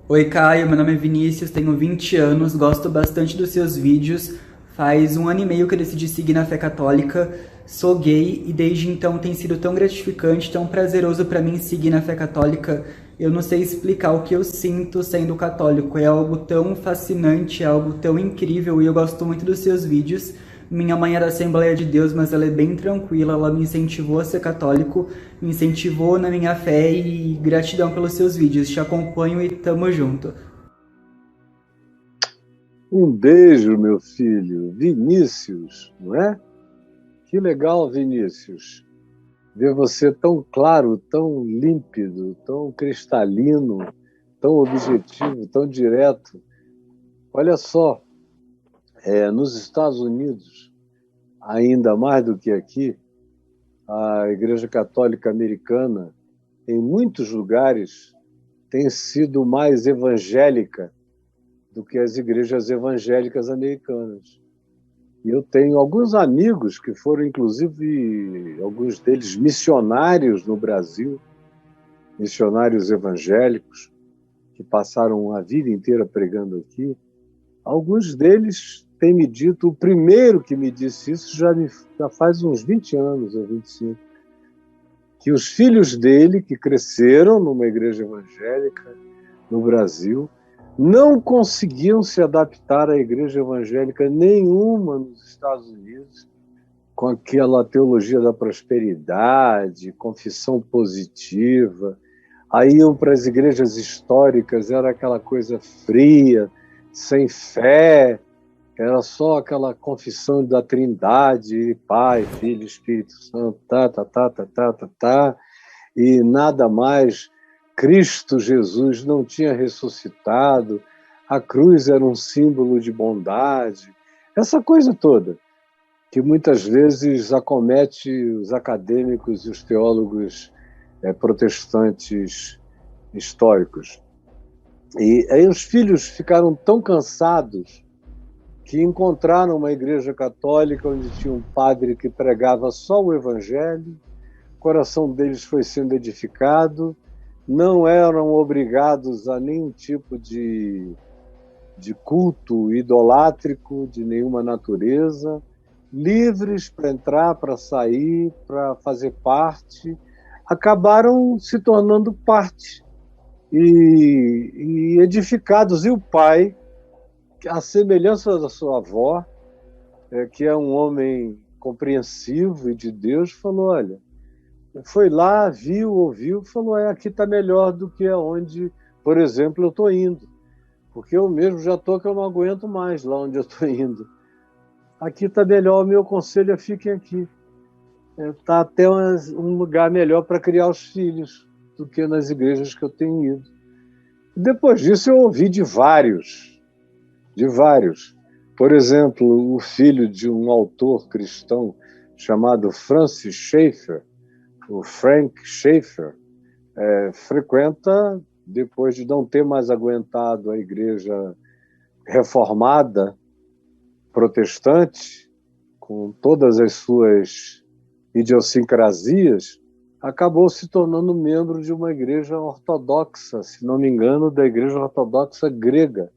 Oi, Caio, meu nome é Vinícius, tenho 20 anos, gosto bastante dos seus vídeos. Faz um ano e meio que eu decidi seguir na fé católica, sou gay e desde então tem sido tão gratificante, tão prazeroso para mim seguir na fé católica. Eu não sei explicar o que eu sinto sendo católico, é algo tão fascinante, é algo tão incrível e eu gosto muito dos seus vídeos. Minha mãe é da Assembleia de Deus, mas ela é bem tranquila, ela me incentivou a ser católico, me incentivou na minha fé e gratidão pelos seus vídeos. Te acompanho e tamo junto. Um beijo, meu filho. Vinícius, não é? Que legal, Vinícius. Ver você tão claro, tão límpido, tão cristalino, tão objetivo, tão direto. Olha só, nos Estados Unidos, ainda mais do que aqui, a Igreja Católica Americana, em muitos lugares, tem sido mais evangélica do que as igrejas evangélicas americanas. E eu tenho alguns amigos que foram, inclusive, alguns deles missionários no Brasil, missionários evangélicos, que passaram a vida inteira pregando aqui. Alguns deles têm me dito, o primeiro que me disse isso já faz uns 20 anos, ou 25, que os filhos dele, que cresceram numa igreja evangélica no Brasil, não conseguiam se adaptar à igreja evangélica nenhuma nos Estados Unidos, com aquela teologia da prosperidade, confissão positiva. Aí iam para as igrejas históricas, era aquela coisa fria, sem fé, era só aquela confissão da Trindade, Pai, Filho, Espírito Santo, e nada mais. Cristo Jesus não tinha ressuscitado, a cruz era um símbolo de bondade, essa coisa toda, que muitas vezes acomete os acadêmicos e os teólogos protestantes históricos. E aí os filhos ficaram tão cansados que encontraram uma igreja católica onde tinha um padre que pregava só o evangelho, o coração deles foi sendo edificado, não eram obrigados a nenhum tipo de culto idolátrico de nenhuma natureza, livres para entrar, para sair, para fazer parte, acabaram se tornando parte e edificados. E o pai, à semelhança da sua avó, que é um homem compreensivo e de Deus, falou, olha, foi lá, viu, ouviu, falou, aqui está melhor do que aonde, por exemplo, eu estou indo. Porque eu mesmo já estou que eu não aguento mais lá onde eu estou indo. Aqui está melhor, o meu conselho é fiquem aqui. Está até um lugar melhor para criar os filhos do que nas igrejas que eu tenho ido. Depois disso eu ouvi de vários. Por exemplo, o filho de um autor cristão chamado Francis Schaeffer, o Frank Schaeffer, frequenta, depois de não ter mais aguentado a igreja reformada, protestante, com todas as suas idiosincrasias, acabou se tornando membro de uma igreja ortodoxa, se não me engano, da igreja ortodoxa grega,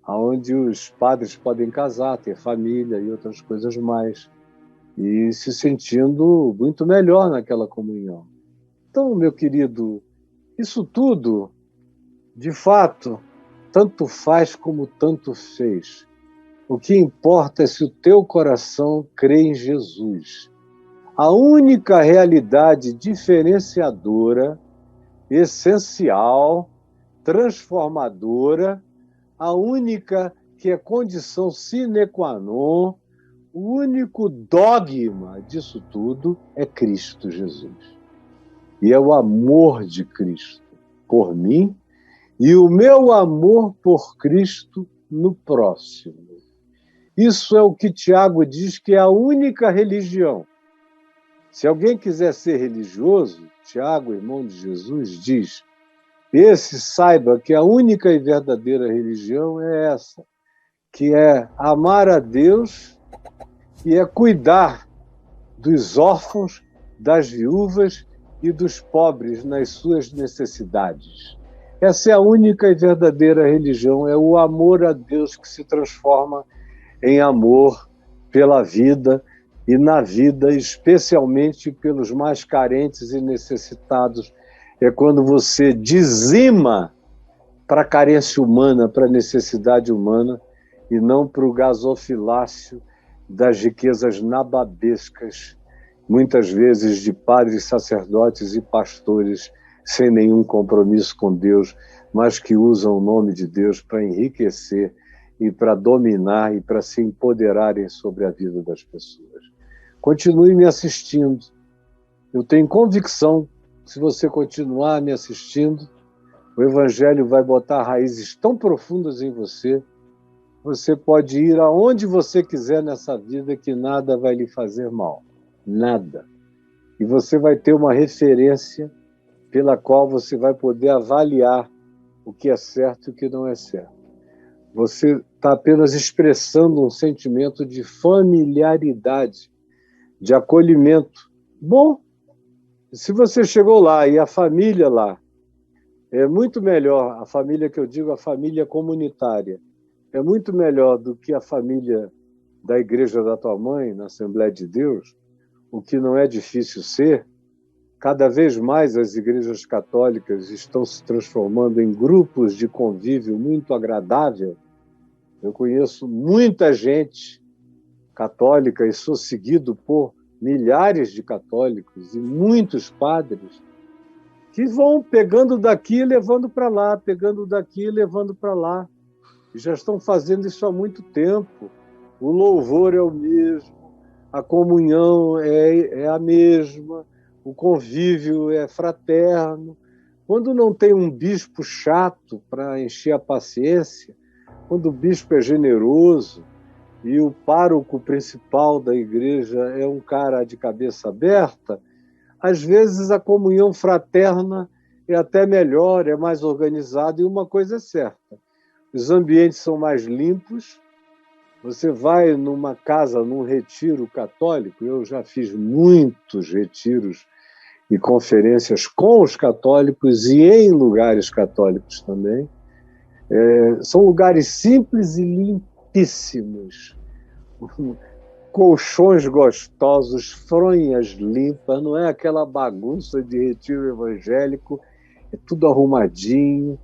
onde os padres podem casar, ter família e outras coisas mais, e se sentindo muito melhor naquela comunhão. Então, meu querido, isso tudo, de fato, tanto faz como tanto fez. O que importa é se o teu coração crê em Jesus. A única realidade diferenciadora, essencial, transformadora, a única que é condição sine qua non, o único dogma disso tudo é Cristo Jesus. E é o amor de Cristo por mim e o meu amor por Cristo no próximo. Isso é o que Tiago diz que é a única religião. Se alguém quiser ser religioso, Tiago, irmão de Jesus, diz: esse saiba que a única e verdadeira religião é essa, que é amar a Deus e é cuidar dos órfãos, das viúvas e dos pobres nas suas necessidades. Essa é a única e verdadeira religião, é o amor a Deus que se transforma em amor pela vida e na vida, especialmente pelos mais carentes e necessitados. É quando você dizima para a carência humana, para a necessidade humana, e não para o gasofilácio das riquezas nababescas, muitas vezes de padres, sacerdotes e pastores sem nenhum compromisso com Deus, mas que usam o nome de Deus para enriquecer e para dominar e para se empoderarem sobre a vida das pessoas. Continue me assistindo. Eu tenho convicção, se você continuar me assistindo, o Evangelho vai botar raízes tão profundas em você, você pode ir aonde você quiser nessa vida que nada vai lhe fazer mal. Nada. E você vai ter uma referência pela qual você vai poder avaliar o que é certo e o que não é certo. Você está apenas expressando um sentimento de familiaridade, de acolhimento. Bom, se você chegou lá e a família lá é muito melhor, a família que eu digo, a família comunitária, é muito melhor do que a família da igreja da tua mãe, na Assembleia de Deus, o que não é difícil ser. Cada vez mais as igrejas católicas estão se transformando em grupos de convívio muito agradável. Eu conheço muita gente católica e sou seguido por milhares de católicos e muitos padres que vão pegando daqui e levando para lá, pegando daqui e levando para lá. E já estão fazendo isso há muito tempo. O louvor é o mesmo, a comunhão é a mesma, o convívio é fraterno. Quando não tem um bispo chato para encher a paciência, quando o bispo é generoso e o pároco principal da igreja é um cara de cabeça aberta, às vezes a comunhão fraterna é até melhor, é mais organizada, e uma coisa é certa, os ambientes são mais limpos. Você vai numa casa, num retiro católico, eu já fiz muitos retiros e conferências com os católicos e em lugares católicos também. São lugares simples e limpíssimos, colchões gostosos, fronhas limpas, não é aquela bagunça de retiro evangélico, é tudo arrumadinho.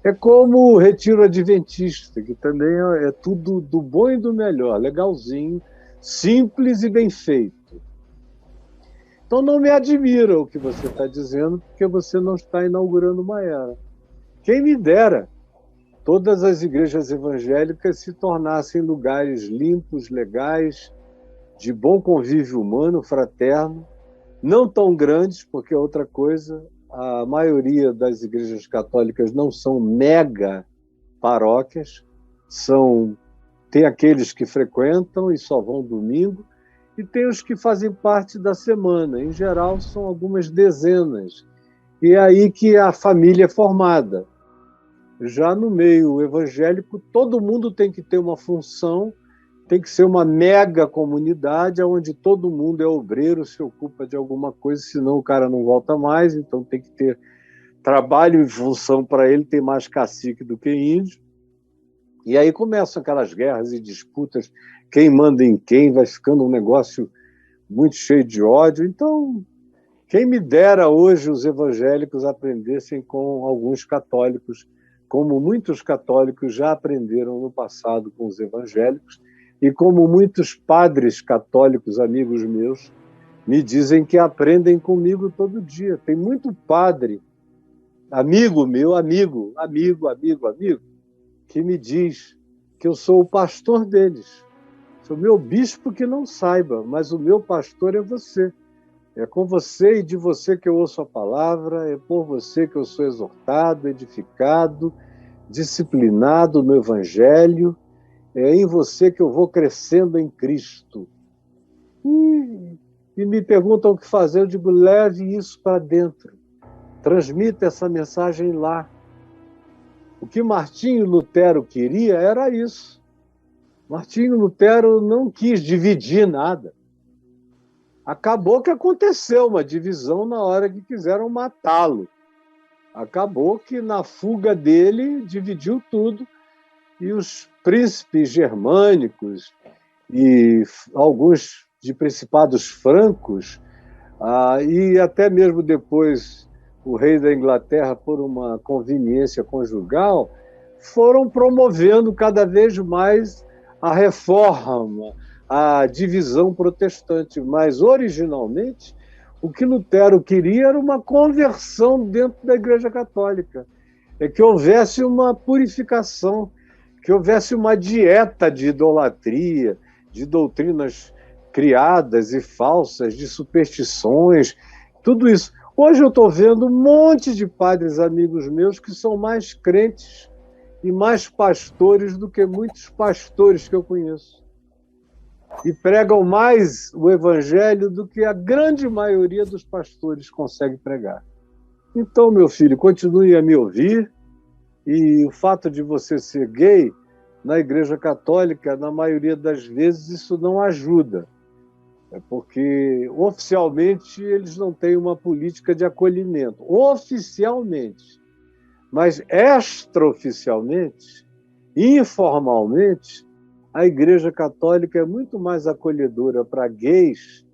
É como o retiro adventista, que também é tudo do bom e do melhor, legalzinho, simples e bem feito. Então não me admira o que você está dizendo, porque você não está inaugurando uma era. Quem me dera todas as igrejas evangélicas se tornassem lugares limpos, legais, de bom convívio humano, fraterno, não tão grandes, porque é outra coisa. A maioria das igrejas católicas não são mega paróquias, tem aqueles que frequentam e só vão domingo, e tem os que fazem parte da semana. Em geral, são algumas dezenas. E é aí que a família é formada. Já no meio evangélico, todo mundo tem que ter uma função, tem que ser uma mega comunidade onde todo mundo é obreiro, se ocupa de alguma coisa, senão o cara não volta mais, então tem que ter trabalho e função para ele, tem mais cacique do que índio. E aí começam aquelas guerras e disputas, quem manda em quem, vai ficando um negócio muito cheio de ódio. Então, quem me dera hoje os evangélicos aprendessem com alguns católicos, como muitos católicos já aprenderam no passado com os evangélicos, e como muitos padres católicos, amigos meus, me dizem que aprendem comigo todo dia. Tem muito padre, amigo meu, amigo, que me diz que eu sou o pastor deles. Sou meu bispo que não saiba, mas o meu pastor é você. É com você e de você que eu ouço a palavra, é por você que eu sou exortado, edificado, disciplinado no Evangelho, é em você que eu vou crescendo em Cristo. E me perguntam o que fazer, eu digo, leve isso para dentro. Transmita essa mensagem lá. O que Martinho Lutero queria era isso. Martinho Lutero não quis dividir nada. Acabou que aconteceu uma divisão na hora que quiseram matá-lo. acabou que na fuga dele dividiu tudo e os príncipes germânicos e alguns de principados francos, e até mesmo depois o rei da Inglaterra, por uma conveniência conjugal, foram promovendo cada vez mais a reforma, a divisão protestante. Mas, originalmente, o que Lutero queria era uma conversão dentro da Igreja Católica, é que houvesse uma purificação, que houvesse uma dieta de idolatria, de doutrinas criadas e falsas, de superstições, tudo isso. Hoje eu estou vendo um monte de padres amigos meus que são mais crentes e mais pastores do que muitos pastores que eu conheço. E pregam mais o evangelho do que a grande maioria dos pastores consegue pregar. Então, meu filho, continue a me ouvir, e o fato de você ser gay, na Igreja Católica, na maioria das vezes, isso não ajuda. É porque, oficialmente, eles não têm uma política de acolhimento. Oficialmente. Mas, extraoficialmente, informalmente, a Igreja Católica é muito mais acolhedora para gays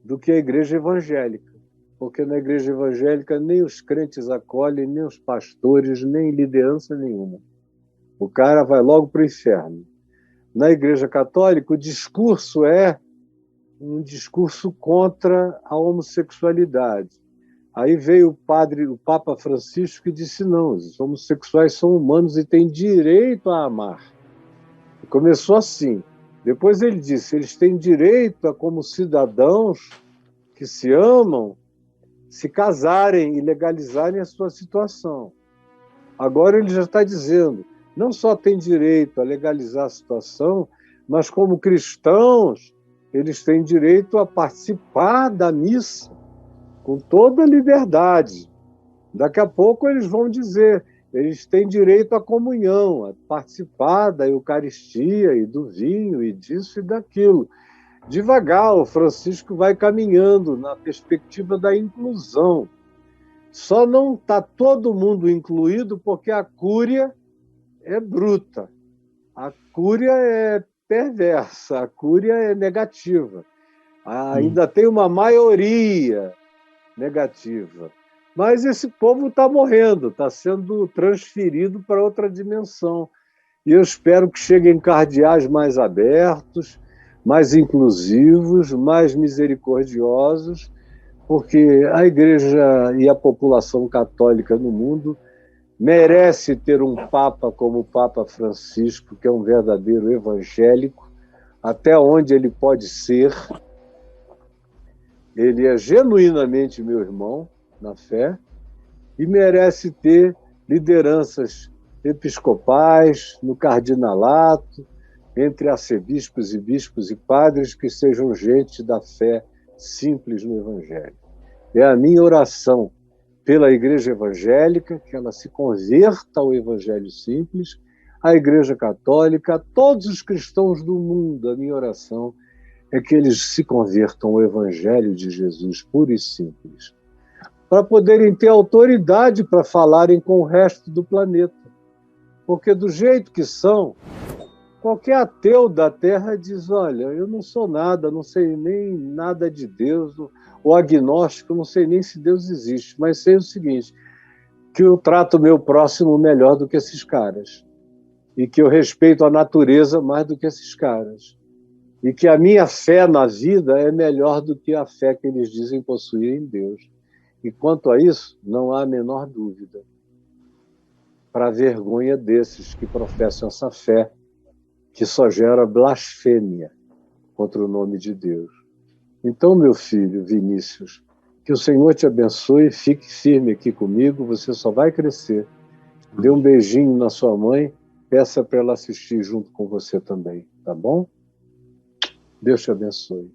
do que a Igreja Evangélica. Porque na Igreja Evangélica nem os crentes acolhem, nem os pastores, nem liderança nenhuma. O cara vai logo para o inferno. Na Igreja Católica, o discurso é um discurso contra a homossexualidade. Aí veio o Papa Francisco, e disse: não, os homossexuais são humanos e têm direito a amar. E começou assim. Depois ele disse: eles têm direito a, como cidadãos que se amam, se casarem e legalizarem a sua situação. Agora ele já está dizendo: não só tem direito a legalizar a situação, mas como cristãos, eles têm direito a participar da missa com toda a liberdade. Daqui a pouco eles vão dizer, eles têm direito à comunhão, a participar da Eucaristia e do vinho e disso e daquilo. Devagar, o Francisco vai caminhando na perspectiva da inclusão. Só não está todo mundo incluído porque a cúria é bruta, a cúria é perversa, a cúria é negativa. Ainda tem uma maioria negativa. Mas esse povo está morrendo, está sendo transferido para outra dimensão. E eu espero que cheguem cardeais mais abertos, mais inclusivos, mais misericordiosos, porque a Igreja e a população católica no mundo merece ter um Papa como o Papa Francisco, que é um verdadeiro evangélico, até onde ele pode ser. Ele é genuinamente meu irmão na fé e merece ter lideranças episcopais, no cardinalato, entre arcebispos e bispos e padres que sejam gente da fé simples no Evangelho. É a minha oração pela Igreja Evangélica, que ela se converta ao Evangelho simples, a Igreja Católica, a todos os cristãos do mundo. A minha oração é que eles se convertam ao Evangelho de Jesus, puro e simples, para poderem ter autoridade para falarem com o resto do planeta. Porque do jeito que são, qualquer ateu da Terra diz: olha, eu não sou nada, não sei nem nada de Deus, ou agnóstico, não sei nem se Deus existe, mas sei o seguinte, que eu trato o meu próximo melhor do que esses caras, e que eu respeito a natureza mais do que esses caras, e que a minha fé na vida é melhor do que a fé que eles dizem possuir em Deus. E quanto a isso, não há a menor dúvida, para a vergonha desses que professam essa fé, que só gera blasfêmia contra o nome de Deus. Então, meu filho Vinícius, que o Senhor te abençoe, fique firme aqui comigo, você só vai crescer. Dê um beijinho na sua mãe, peça para ela assistir junto com você também, tá bom? Deus te abençoe.